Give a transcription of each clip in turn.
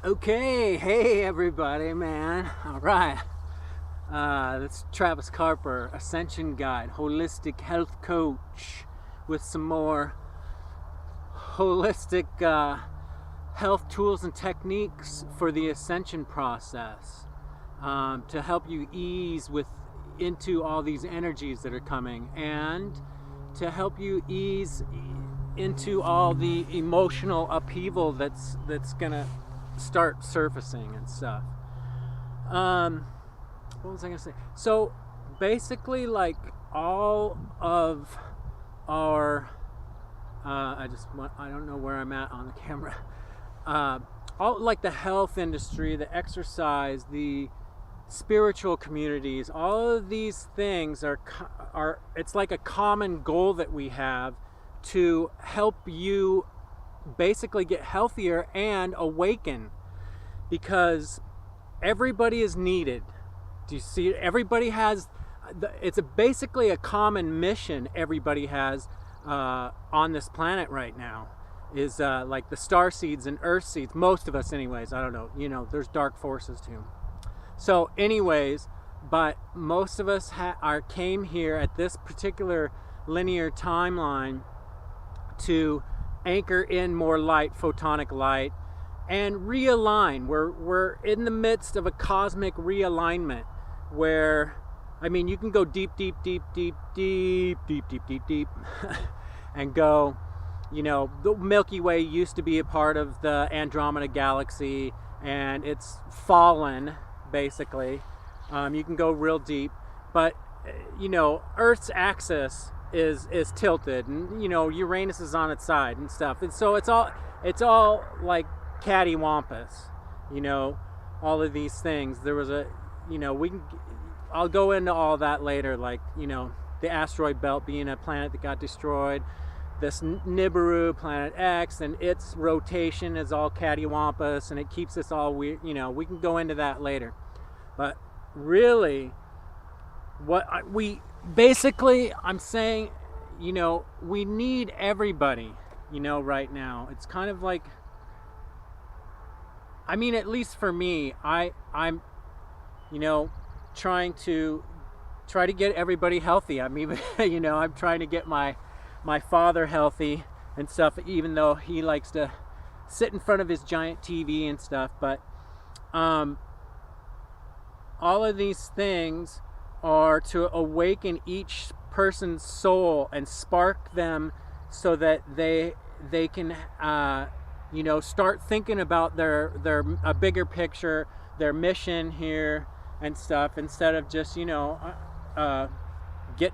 Okay, hey everybody, man. All right. That's Travis Carper, Ascension Guide, Holistic Health Coach, with some more holistic health tools and techniques for the Ascension process, to help you ease into all these energies that are coming, and to help you ease into all the emotional upheaval that's gonna start surfacing and stuff. What was I gonna say? So basically, like, all of our I don't know where I'm at on the camera. All, like, the health industry, the exercise, the spiritual communities, all of these things are it's like a common goal that we have to help you basically get healthier and awaken, because everybody is needed. Do you see it? Everybody has it's basically a common mission everybody has on this planet right now, is like the star seeds and earth seeds. Most of us anyways. I don't know, there's dark forces too. So anyways, but most of us came here at this particular linear timeline to anchor in more light, photonic light, and realign. We're in the midst of a cosmic realignment where, I mean, you can go deep and go, the Milky Way used to be a part of the Andromeda galaxy, and it's fallen, basically. You can go real deep, but Earth's axis is tilted, and Uranus is on its side and stuff, and so it's all like cattywampus, all of these things. There was I'll go into all that later, like the asteroid belt being a planet that got destroyed, this Nibiru, planet X, and its rotation is all cattywampus, and it keeps us all weird. We can go into that later, but really, I'm saying, we need everybody, right now. It's kind of like, I mean, at least for me, I'm trying to get everybody healthy. I'm even, I'm trying to get my father healthy and stuff, even though he likes to sit in front of his giant TV and stuff. But all of these things are to awaken each person's soul and spark them so that they can start thinking about their a bigger picture, their mission here and stuff, instead of just get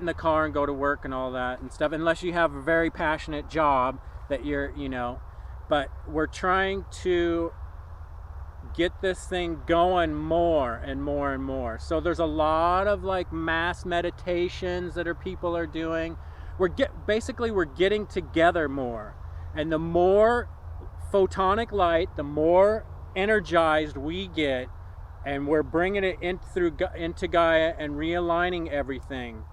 in the car and go to work and all that and stuff, unless you have a very passionate job that you're but we're trying to get this thing going more and more and more. So there's a lot of like mass meditations that people are doing. We're getting together more, and the more photonic light, the more energized we get, and we're bringing it into Gaia and realigning everything.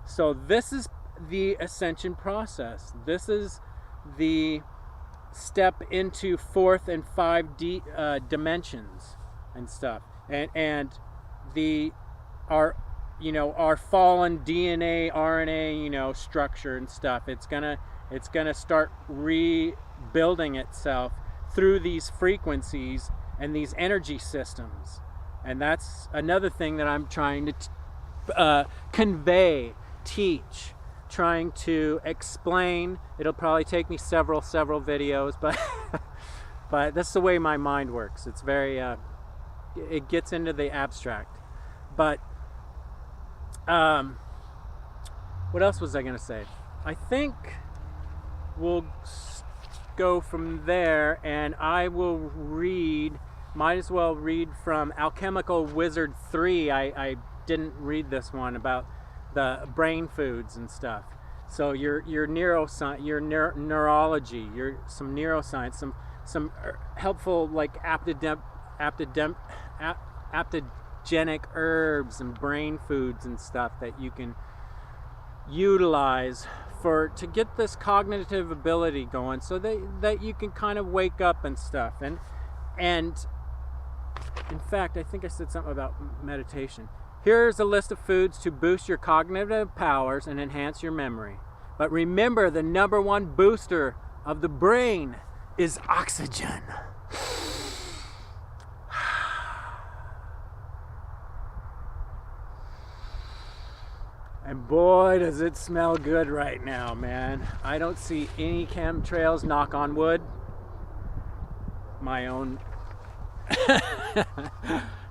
So this is the Ascension process. This is the step into 4th and 5D dimensions and stuff, and our fallen DNA, RNA, structure and stuff. It's gonna start rebuilding itself through these frequencies and these energy systems, and that's another thing that I'm trying to convey, teach, trying to explain. It'll probably take me several videos, but but that's the way my mind works. It's very it gets into the abstract. But what else was I gonna say? I think we'll go from there, and I will might as well read from Alchemical Wizard 3. I didn't read this one about the brain foods and stuff. So your neuroscience, your neurology, some neuroscience, some helpful, like aptogenic herbs and brain foods and stuff that you can utilize to get this cognitive ability going, so that you can kind of wake up and stuff. And In fact, I think I said something about meditation. Here's a list of foods to boost your cognitive powers and enhance your memory. But remember, the number one booster of the brain is oxygen. And boy, does it smell good right now, man. I don't see any chemtrails, knock on wood. My own.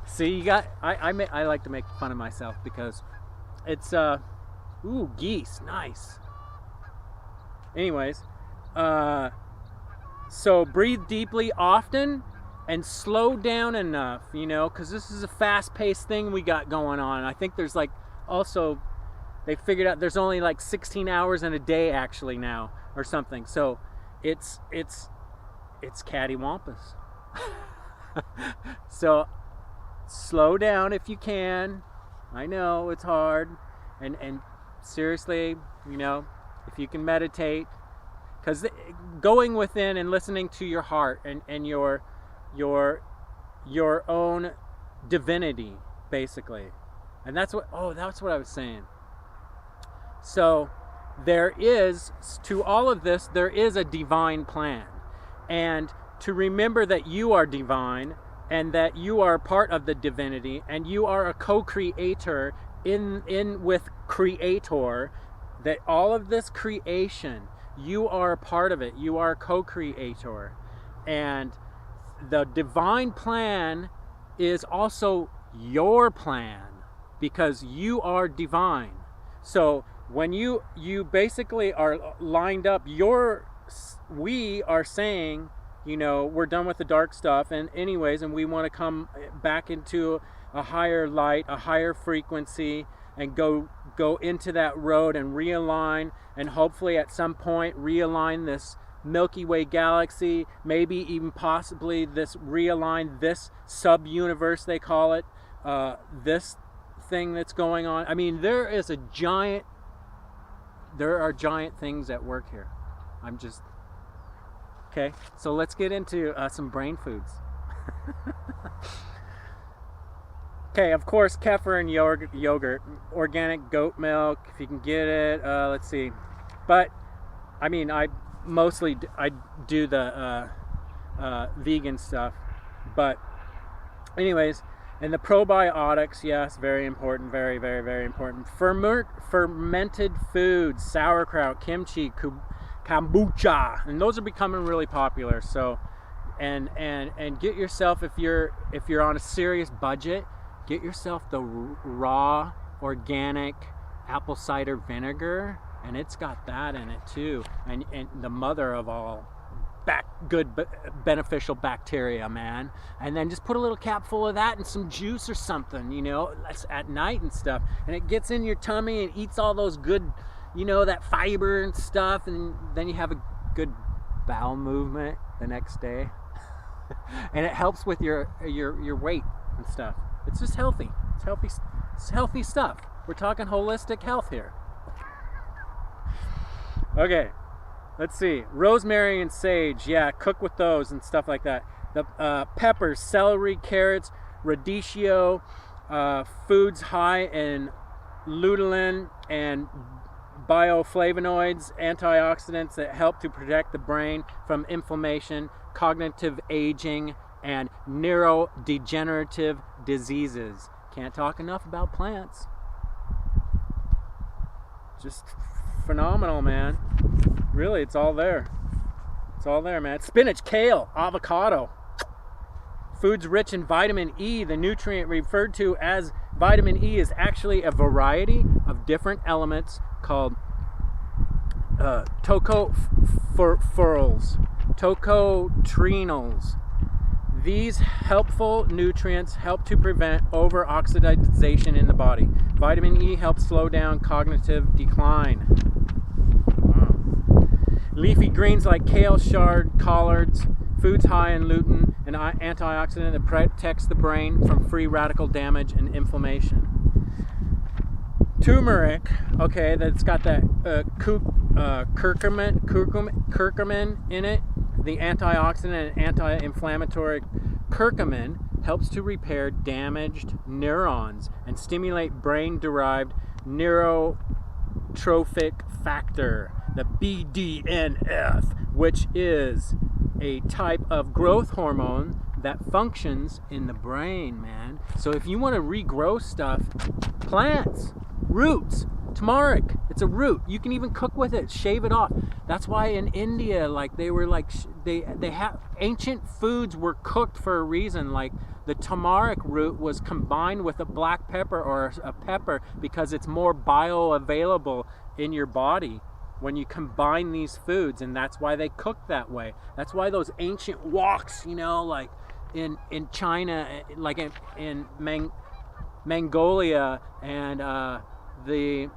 See, you got, I like to make fun of myself because it's, ooh, geese, nice. Anyways, so breathe deeply often and slow down enough, you know, because this is a fast-paced thing we got going on. I think there's like, also, they figured out there's only like 16 hours in a day actually now or something. So it's cattywampus. So slow down if you can. I know it's hard. And seriously, you know, if you can meditate, because going within and listening to your heart and your own divinity, basically. And that's what I was saying. So there is, to all of this, there is a divine plan. And to remember that you are divine and that you are part of the divinity and you are a co-creator in with creator, that all of this creation, you are a part of it. You are a co-creator. And the divine plan is also your plan because you are divine. So when you basically are lined up, we are saying, you know, we're done with the dark stuff and anyways, and we want to come back into a higher light, a higher frequency, and go into that road and realign, and hopefully at some point realign this Milky Way galaxy, maybe even possibly realign this sub-universe, they call it, this thing that's going on. I mean, there are giant things at work here. Okay, so let's get into some brain foods. Okay, of course, kefir and yogurt, organic goat milk, if you can get it, let's see. But, I mean, I do the vegan stuff. But, anyways, and the probiotics, yes, very important, very, very, very important. Fermented foods, sauerkraut, kimchi, kombucha, and those are becoming really popular. So, and get yourself, if you're on a serious budget, get yourself the raw organic apple cider vinegar, and it's got that in it too, and the mother of all good beneficial bacteria, man. And then just put a little cap full of that and some juice or something, you know, at night and stuff, and it gets in your tummy and eats all those good, you know, that fiber and stuff, and then you have a good bowel movement the next day. And it helps with your weight and stuff. It's just healthy. It's healthy stuff. We're talking holistic health here. Okay, let's see. Rosemary and sage, yeah, cook with those and stuff like that. The peppers, celery, carrots, radicchio, foods high in lutein and bioflavonoids, antioxidants that help to protect the brain from inflammation, cognitive aging, and neurodegenerative diseases. Can't talk enough about plants. Just phenomenal, man. Really, it's all there. It's all there, man. Spinach, kale, avocado. Foods rich in vitamin E. The nutrient referred to as vitamin E is actually a variety of different elements called tocotrienols. These helpful nutrients help to prevent over-oxidation in the body. Vitamin E helps slow down cognitive decline. Wow. Leafy greens like kale, chard, collards, foods high in lutein, an antioxidant that protects the brain from free radical damage and inflammation. Turmeric, okay, that's got that curcumin in it. The antioxidant and anti-inflammatory curcumin helps to repair damaged neurons and stimulate brain-derived neurotrophic factor, the BDNF, which is a type of growth hormone that functions in the brain, man. So if you want to regrow stuff, plants, roots, turmeric, it's a root. You can even cook with it, shave it off. That's why in India, like they were like they have ancient foods were cooked for a reason. Like the turmeric root was combined with a black pepper or a pepper because it's more bioavailable in your body when you combine these foods, and that's why they cook that way. That's why those ancient woks, you know, like in China, like in Mongolia and the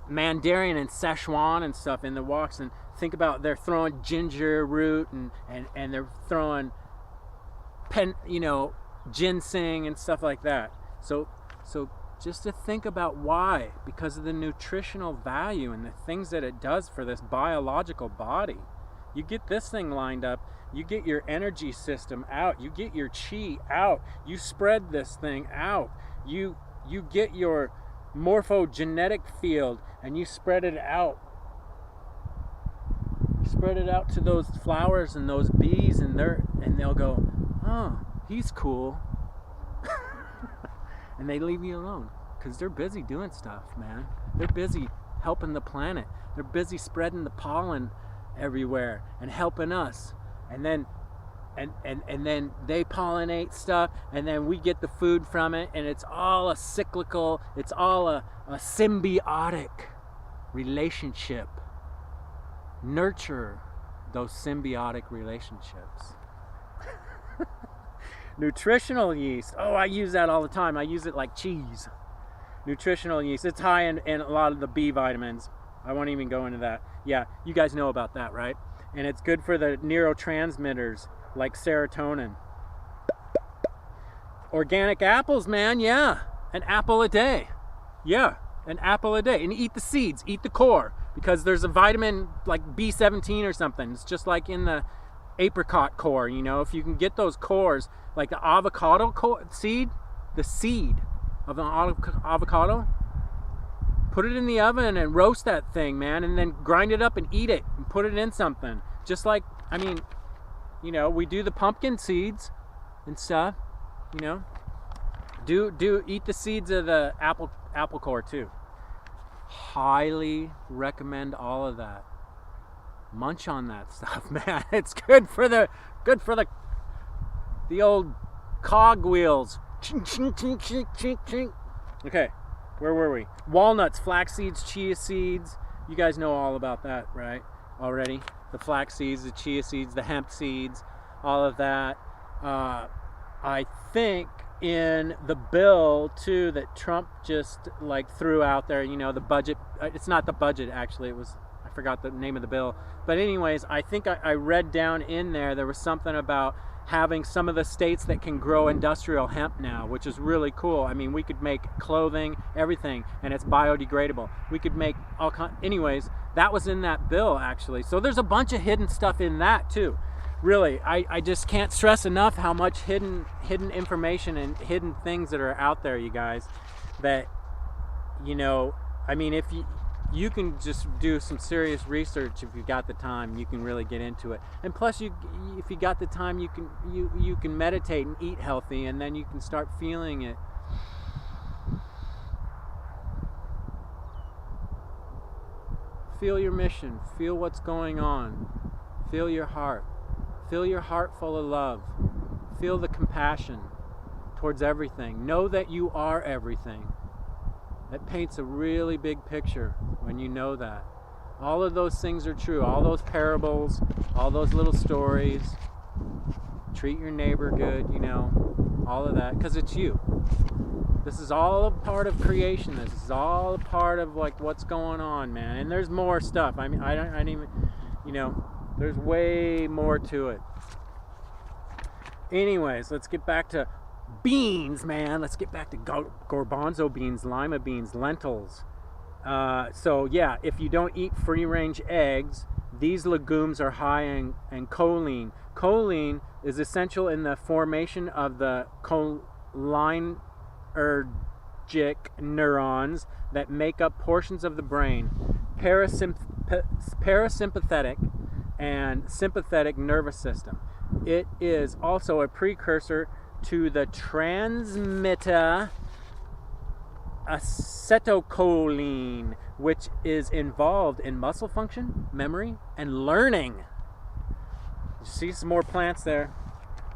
Mandarin and Szechuan and stuff in the woks, and think about they're throwing ginger root and they're throwing ginseng and stuff like that. So just to think about why, because of the nutritional value and the things that it does for this biological body. You get this thing lined up, you get your energy system out, you get your chi out, you spread this thing out, you get your morphogenetic field and you spread it out. You spread it out to those flowers and those bees, and they'll go, oh, he's cool. And they leave you alone because they're busy doing stuff, man. They're busy helping the planet. They're busy spreading the pollen everywhere and helping us. And then they pollinate stuff, and then we get the food from it, and it's all a cyclical, it's all a symbiotic relationship. Nurture those symbiotic relationships. Nutritional yeast. Oh, I use that all the time. I use it like cheese. Nutritional yeast. It's high in a lot of the B vitamins. I won't even go into that. Yeah, you guys know about that, right? And it's good for the neurotransmitters like serotonin. Organic apples, man, yeah. An apple a day. Yeah, an apple a day. And eat the seeds, eat the core, because there's a vitamin like B17 or something. It's just like in the apricot core, you know. If you can get those cores, like the avocado seed, the seed of an avocado, put it in the oven and roast that thing, man, and then grind it up and eat it and put it in something. Just like, I mean, you know, we do the pumpkin seeds and stuff, you know. Eat the seeds of the apple core too. Highly recommend all of that. Munch on that stuff, man. It's good for the old cog wheels. Ching, ching, ching, ching, ching, ching. Okay, where were we? Walnuts, flax seeds, chia seeds. You guys know all about that, right? Already. The flax seeds, the chia seeds, the hemp seeds, all of that. I think in the bill too that Trump just like threw out there, you know, the budget. It's not the budget actually. It was, I forgot the name of the bill. But anyways, I think I read down in there was something about having some of the states that can grow industrial hemp now, which is really cool. I mean, we could make clothing, everything, and it's biodegradable. We could make all kinds. Anyways, that was in that bill actually. So there's a bunch of hidden stuff in that too. Really, I just can't stress enough how much hidden information and hidden things that are out there, you guys. That, you know, I mean, if you can just do some serious research if you got the time, you can really get into it. And plus, if you got the time, you can meditate and eat healthy, and then you can start feeling it. Feel your mission. Feel what's going on. Feel your heart. Feel your heart full of love. Feel the compassion towards everything. Know that you are everything. That paints a really big picture when you know that. All of those things are true. All those parables, all those little stories. Treat your neighbor good, you know, all of that, because it's you. This is all a part of creation. This is all a part of like what's going on, man. And there's more stuff. I mean, I don't even, you know, there's way more to it. Anyways, let's get back to beans, man. Let's get back to garbanzo beans, lima beans, lentils. So yeah, if you don't eat free-range eggs, these legumes are high in choline. Choline is essential in the formation of the cholinergic neurons that make up portions of the brain, parasympathetic and sympathetic nervous system. It is also a precursor to the transmitter acetylcholine, which is involved in muscle function, memory, and learning. You see some more plants there.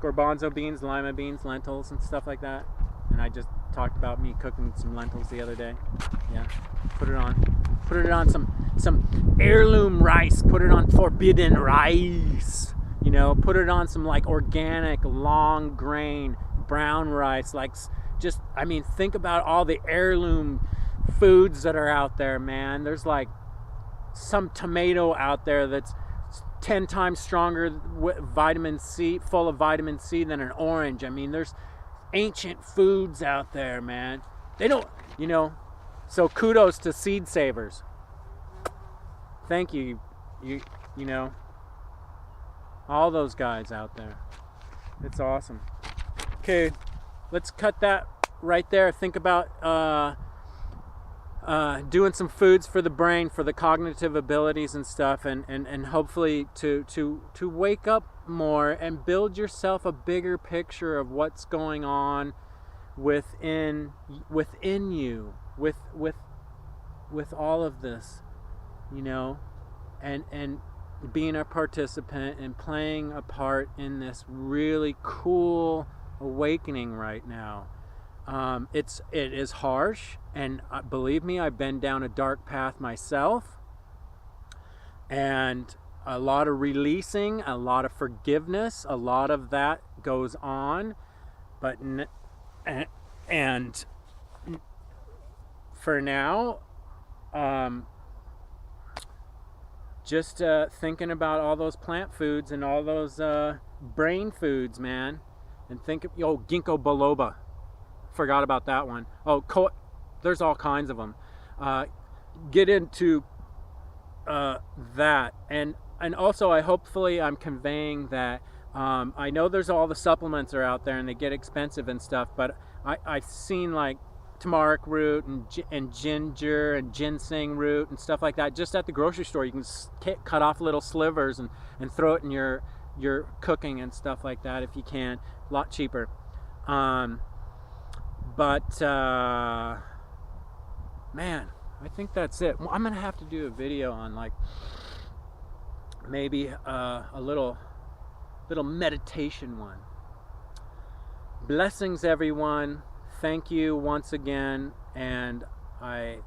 Garbanzo beans, lima beans, lentils, and stuff like that. And I just talked about me cooking some lentils the other day. Yeah, put it on some heirloom rice. Put it on forbidden rice. You know, put it on some like organic, long grain brown rice. Like, just, I mean, think about all the heirloom foods that are out there, man. There's like some tomato out there that's 10 times stronger with vitamin C, full of vitamin C than an orange. I mean, there's ancient foods out there, man. They don't, you know, so kudos to seed savers. Thank you, you know, all those guys out there. It's awesome. Okay, let's cut that right there. Think about doing some foods for the brain, for the cognitive abilities and stuff, and hopefully to wake up more and build yourself a bigger picture of what's going on within you, with all of this, you know, and being a participant and playing a part in this really cool awakening right now. It is harsh, and believe me, I've been down a dark path myself, and a lot of releasing, a lot of forgiveness, a lot of that goes on, but and for now, just thinking about all those plant foods and all those brain foods, man, and think of ginkgo biloba. Forgot about that one. There's all kinds of them. Get into that, and also I'm conveying that I know there's all the supplements are out there and they get expensive and stuff, but I've seen like turmeric root and ginger and ginseng root and stuff like that just at the grocery store. You can cut off little slivers and throw it in your cooking and stuff like that if you can. A lot cheaper. But man, I think that's it. Well, I'm gonna have to do a video on like maybe a little meditation one. Blessings, everyone. Thank you once again, and I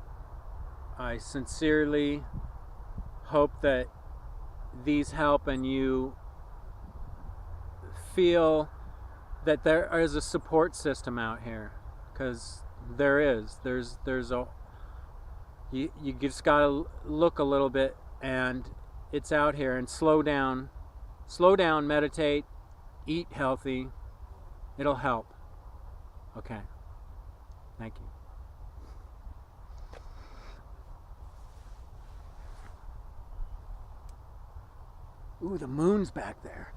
sincerely hope that these help and you feel that there is a support system out here, because there's a, you just gotta look a little bit, and it's out here. And slow down, meditate, eat healthy. It'll help. Okay, thank you. Ooh, the moon's back there.